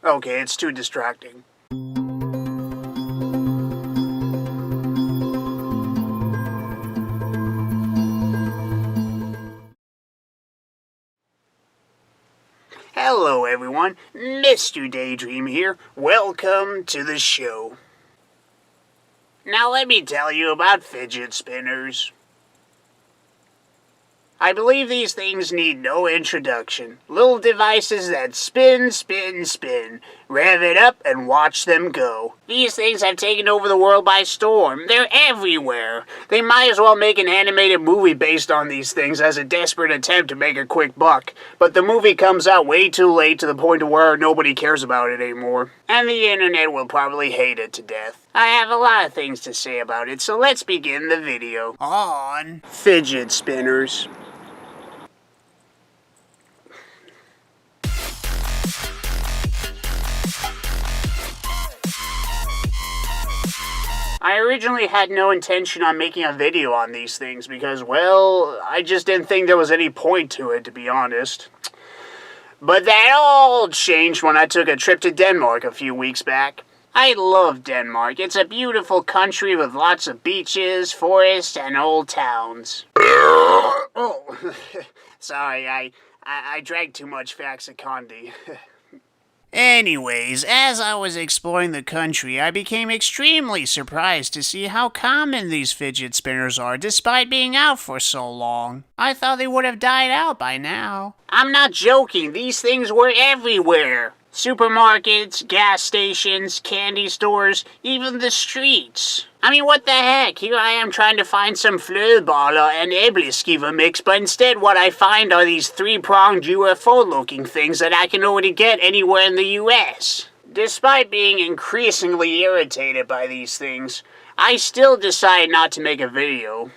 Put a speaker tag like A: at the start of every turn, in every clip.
A: Okay, it's too distracting. Hello everyone, Mr. Daydream here. Welcome to the show. Now let me tell you about fidget spinners. I believe these things need no introduction. Little devices that spin, spin, spin. Rev it up and watch them go. These things have taken over the world by storm. They're everywhere. They might as well make an animated movie based on these things as a desperate attempt to make a quick buck. But the movie comes out way too late to the point of where nobody cares about it anymore. And the internet will probably hate it to death. I have a lot of things to say about it, so let's begin the video on fidget spinners. I originally had no intention on making a video on these things because, well, I just didn't think there was any point to it, to be honest. But that all changed when I took a trip to Denmark a few weeks back. I love Denmark. It's a beautiful country with lots of beaches, forests, and old towns. Oh, sorry, I drank too much Faxacondi. Anyways, as I was exploring the country, I became extremely surprised to see how common these fidget spinners are despite being out for so long. I thought they would have died out by now. I'm not joking, these things were everywhere. Supermarkets, gas stations, candy stores, even the streets. I mean, what the heck? Here I am trying to find some flødeballer and æbleskiver mix, but instead what I find are these three-pronged UFO-looking things that I can already get anywhere in the US. Despite being increasingly irritated by these things, I still decided not to make a video.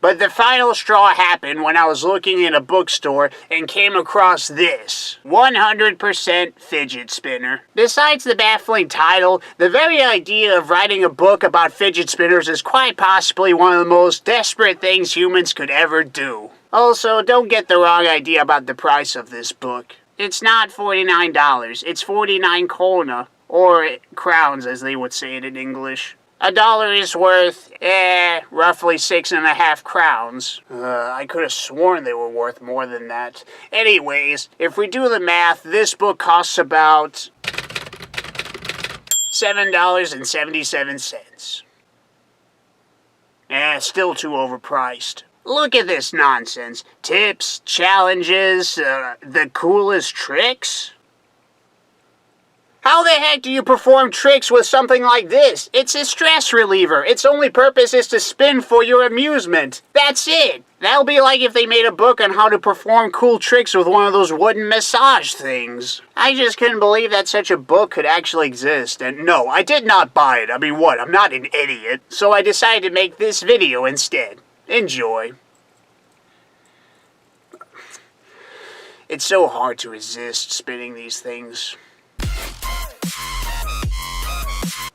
A: But the final straw happened when I was looking in a bookstore and came across this 100% fidget spinner. Besides the baffling title, the very idea of writing a book about fidget spinners is quite possibly one of the most desperate things humans could ever do. Also, don't get the wrong idea about the price of this book. It's not $49, it's 49 krona, or crowns as they would say it in English. $1 is worth, roughly 6.5 crowns. I could have sworn they were worth more than that. Anyways, if we do the math, this book costs about $7.77. Still too overpriced. Look at this nonsense. Tips, challenges, the coolest tricks. How the heck do you perform tricks with something like this? It's a stress reliever. Its only purpose is to spin for your amusement. That's it. That'll be like if they made a book on how to perform cool tricks with one of those wooden massage things. I just couldn't believe that such a book could actually exist. And no, I did not buy it. I mean, what? I'm not an idiot. So I decided to make this video instead. Enjoy. It's so hard to resist spinning these things.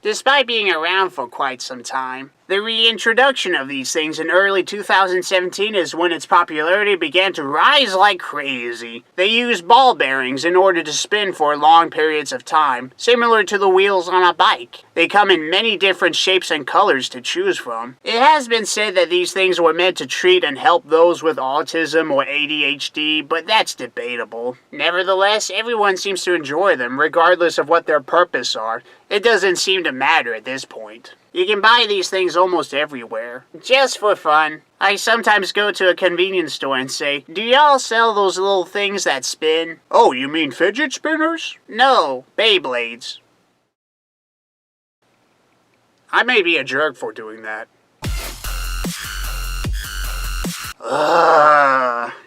A: Despite being around for quite some time, the reintroduction of these things in early 2017 is when its popularity began to rise like crazy. They use ball bearings in order to spin for long periods of time, similar to the wheels on a bike. They come in many different shapes and colors to choose from. It has been said that these things were meant to treat and help those with autism or ADHD, but that's debatable. Nevertheless, everyone seems to enjoy them, regardless of what their purpose are. It doesn't seem to matter at this point. You can buy these things almost everywhere, just for fun. I sometimes go to a convenience store and say, "Do y'all sell those little things that spin?" "Oh, you mean fidget spinners?" "No, Beyblades." I may be a jerk for doing that.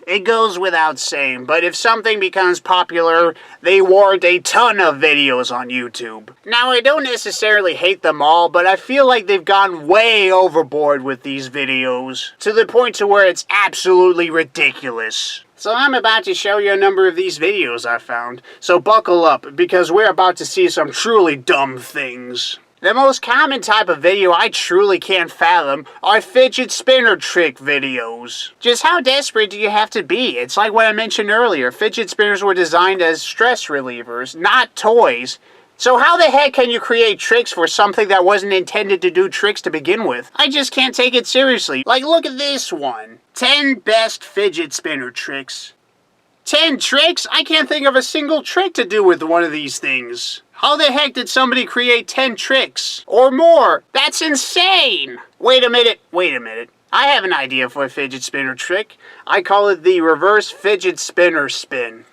A: It goes without saying, but if something becomes popular, they warrant a ton of videos on YouTube. Now, I don't necessarily hate them all, but I feel like they've gone way overboard with these videos, to the point to where it's absolutely ridiculous. So I'm about to show you a number of these videos I found, so buckle up, because we're about to see some truly dumb things. The most common type of video I truly can't fathom are fidget spinner trick videos. Just how desperate do you have to be? It's like what I mentioned earlier, fidget spinners were designed as stress relievers, not toys. So how the heck can you create tricks for something that wasn't intended to do tricks to begin with? I just can't take it seriously. Like, look at this one. 10 best fidget spinner tricks. 10 tricks? I can't think of a single trick to do with one of these things. How the heck did somebody create 10 tricks? Or more? That's insane! Wait a minute. I have an idea for a fidget spinner trick. I call it the reverse fidget spinner spin.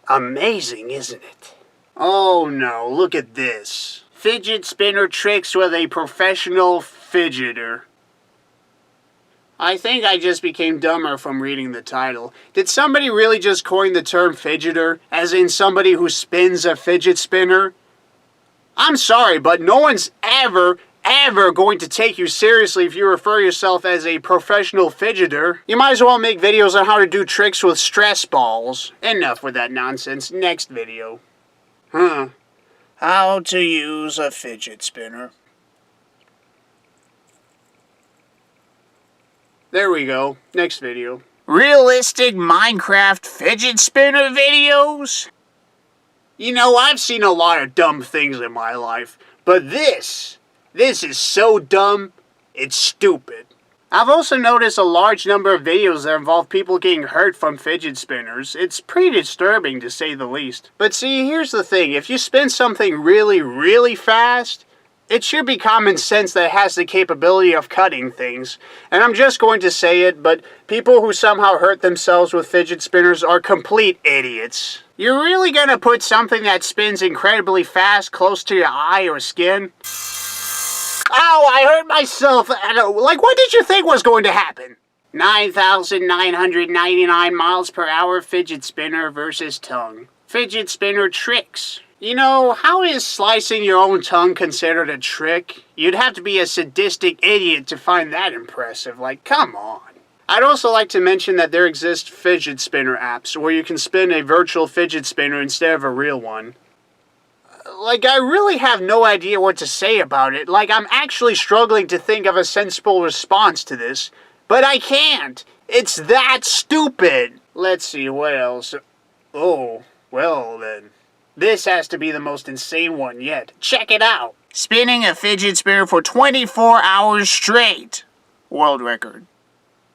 A: Amazing, isn't it? Oh no, look at this. Fidget spinner tricks with a professional fidgeter. I think I just became dumber from reading the title. Did somebody really just coin the term fidgeter, as in somebody who spins a fidget spinner? I'm sorry, but no one's ever going to take you seriously if you refer yourself as a professional fidgeter. You might as well make videos on how to do tricks with stress balls. Enough with that nonsense. Next video. How to use a fidget spinner. There we go. Next video. Realistic Minecraft fidget spinner videos? You know, I've seen a lot of dumb things in my life, but this is so dumb, it's stupid. I've also noticed a large number of videos that involve people getting hurt from fidget spinners. It's pretty disturbing, to say the least. But see, here's the thing. If you spin something really fast, it should be common sense that it has the capability of cutting things. And I'm just going to say it, but people who somehow hurt themselves with fidget spinners are complete idiots. You're really gonna put something that spins incredibly fast close to your eye or skin? Ow, I hurt myself. Like, what did you think was going to happen? 9,999 miles per hour fidget spinner versus tongue. Fidget spinner tricks. You know, how is slicing your own tongue considered a trick? You'd have to be a sadistic idiot to find that impressive. Like, come on. I'd also like to mention that there exist fidget spinner apps where you can spin a virtual fidget spinner instead of a real one. Like, I really have no idea what to say about it. Like, I'm actually struggling to think of a sensible response to this. But I can't. It's that stupid. Let's see, what else? Oh, well then. This has to be the most insane one yet. Check it out. Spinning a fidget spinner for 24 hours straight. World record.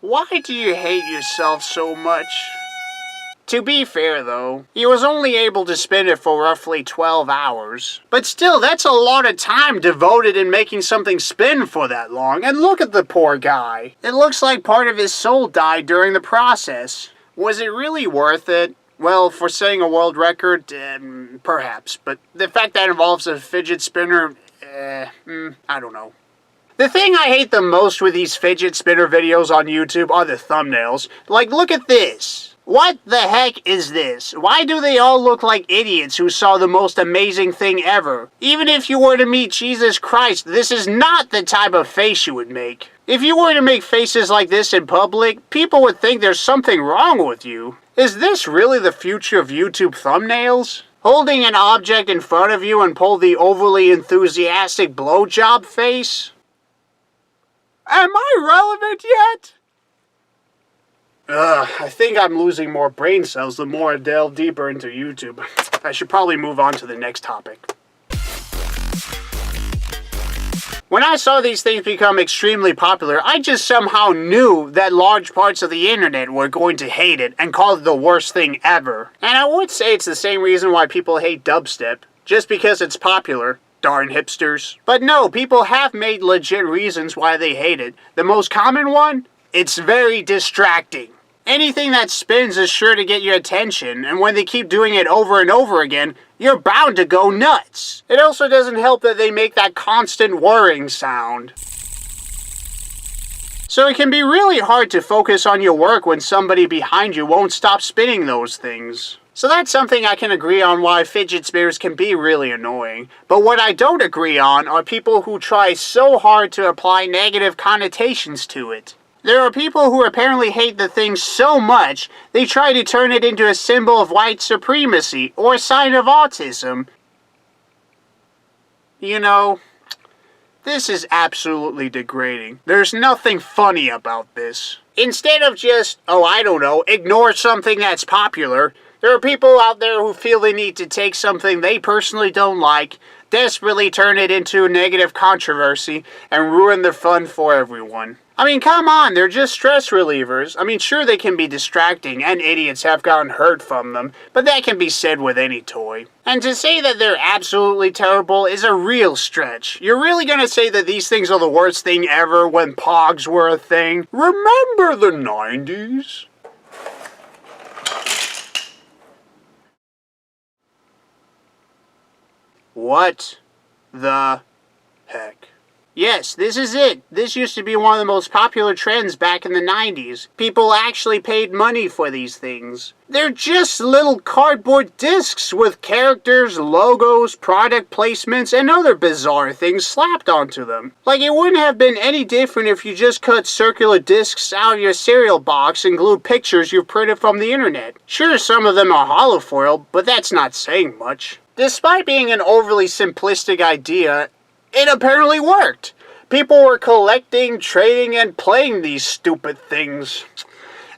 A: Why do you hate yourself so much? To be fair though, he was only able to spin it for roughly 12 hours. But still, that's a lot of time devoted in making something spin for that long. And look at the poor guy. It looks like part of his soul died during the process. Was it really worth it? Well, for setting a world record, perhaps. But the fact that it involves a fidget spinner, I don't know. The thing I hate the most with these fidget spinner videos on YouTube are the thumbnails. Like, look at this. What the heck is this? Why do they all look like idiots who saw the most amazing thing ever? Even if you were to meet Jesus Christ, this is not the type of face you would make. If you were to make faces like this in public, people would think there's something wrong with you. Is this really the future of YouTube thumbnails? Holding an object in front of you and pull the overly enthusiastic blowjob face? Am I relevant yet? I think I'm losing more brain cells the more I delve deeper into YouTube. I should probably move on to the next topic. When I saw these things become extremely popular, I just somehow knew that large parts of the internet were going to hate it and call it the worst thing ever. And I would say it's the same reason why people hate dubstep, just because it's popular. Darn hipsters. But no, people have made legit reasons why they hate it. The most common one? It's very distracting. Anything that spins is sure to get your attention, and when they keep doing it over and over again, you're bound to go nuts. It also doesn't help that they make that constant whirring sound. So it can be really hard to focus on your work when somebody behind you won't stop spinning those things. So that's something I can agree on why fidget spinners can be really annoying. But what I don't agree on are people who try so hard to apply negative connotations to it. There are people who apparently hate the thing so much, they try to turn it into a symbol of white supremacy or a sign of autism. You know, this is absolutely degrading. There's nothing funny about this. Instead of just, oh, I don't know, ignore something that's popular, there are people out there who feel the need to take something they personally don't like, desperately turn it into a negative controversy, and ruin the fun for everyone. I mean, come on, they're just stress relievers. I mean, sure, they can be distracting, and idiots have gotten hurt from them, but that can be said with any toy. And to say that they're absolutely terrible is a real stretch. You're really gonna say that these things are the worst thing ever when Pogs were a thing? Remember the 90s? What the heck? Yes, this is it. This used to be one of the most popular trends back in the 90s. People actually paid money for these things. They're just little cardboard discs with characters, logos, product placements, and other bizarre things slapped onto them. Like, it wouldn't have been any different if you just cut circular discs out of your cereal box and glued pictures you've printed from the internet. Sure, some of them are holofoil, but that's not saying much. Despite being an overly simplistic idea, it apparently worked. People were collecting, trading, and playing these stupid things.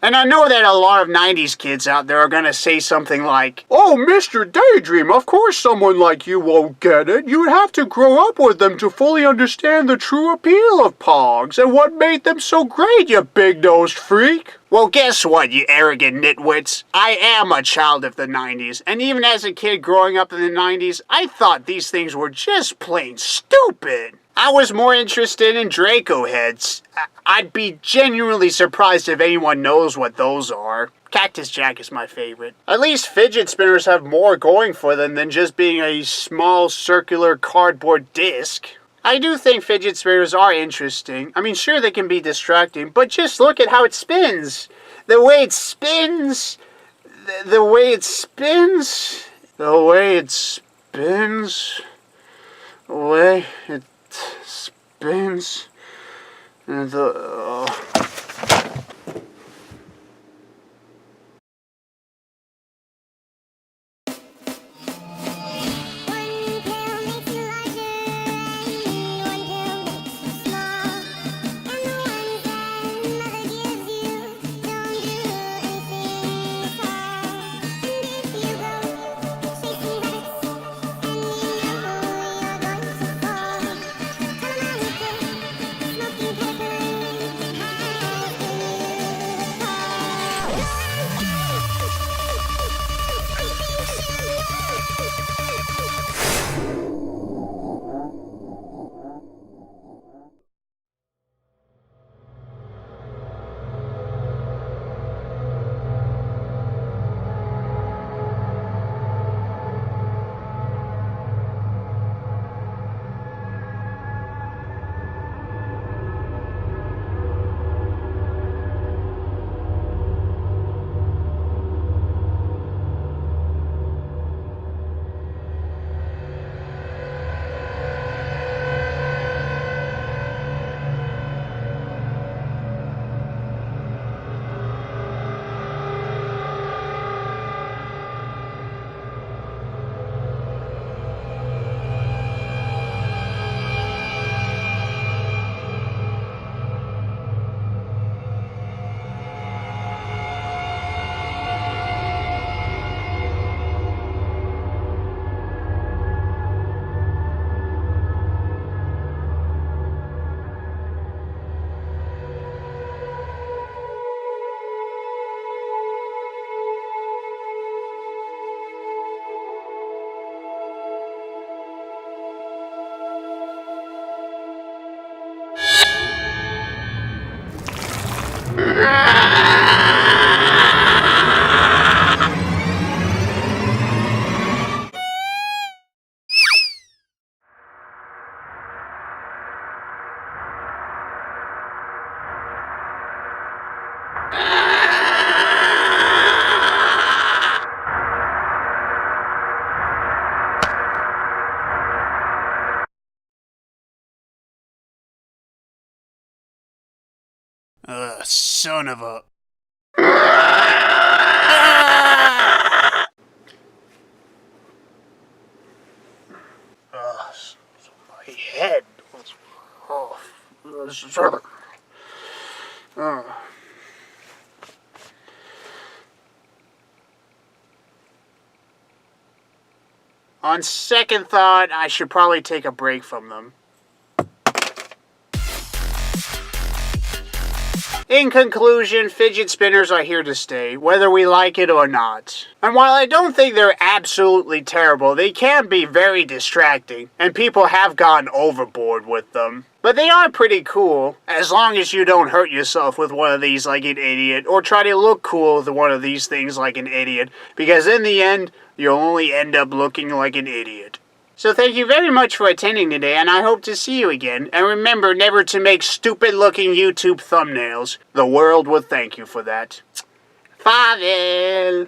A: And I know that a lot of 90s kids out there are gonna say something like, "Oh, Mr. Daydream, of course someone like you won't get it. You would have to grow up with them to fully understand the true appeal of Pogs and what made them so great, you big-nosed freak." Well, guess what, you arrogant nitwits? I am a child of the 90s, and even as a kid growing up in the 90s, I thought these things were just plain stupid. I was more interested in Draco heads. I'd be genuinely surprised if anyone knows what those are. Cactus Jack is my favorite. At least fidget spinners have more going for them than just being a small circular cardboard disc. I do think fidget spinners are interesting. I mean, sure, they can be distracting, but just look at how it spins. The way it spins, the way it spins, the way it spins, the way it spins, and son of a... On second thought, I should probably take a break from them. In conclusion, fidget spinners are here to stay, whether we like it or not. And while I don't think they're absolutely terrible, they can be very distracting, and people have gone overboard with them. But they are pretty cool, as long as you don't hurt yourself with one of these like an idiot, or try to look cool with one of these things like an idiot, because in the end, you'll only end up looking like an idiot. So thank you very much for attending today, and I hope to see you again. And remember never to make stupid-looking YouTube thumbnails. The world will thank you for that. Farewell.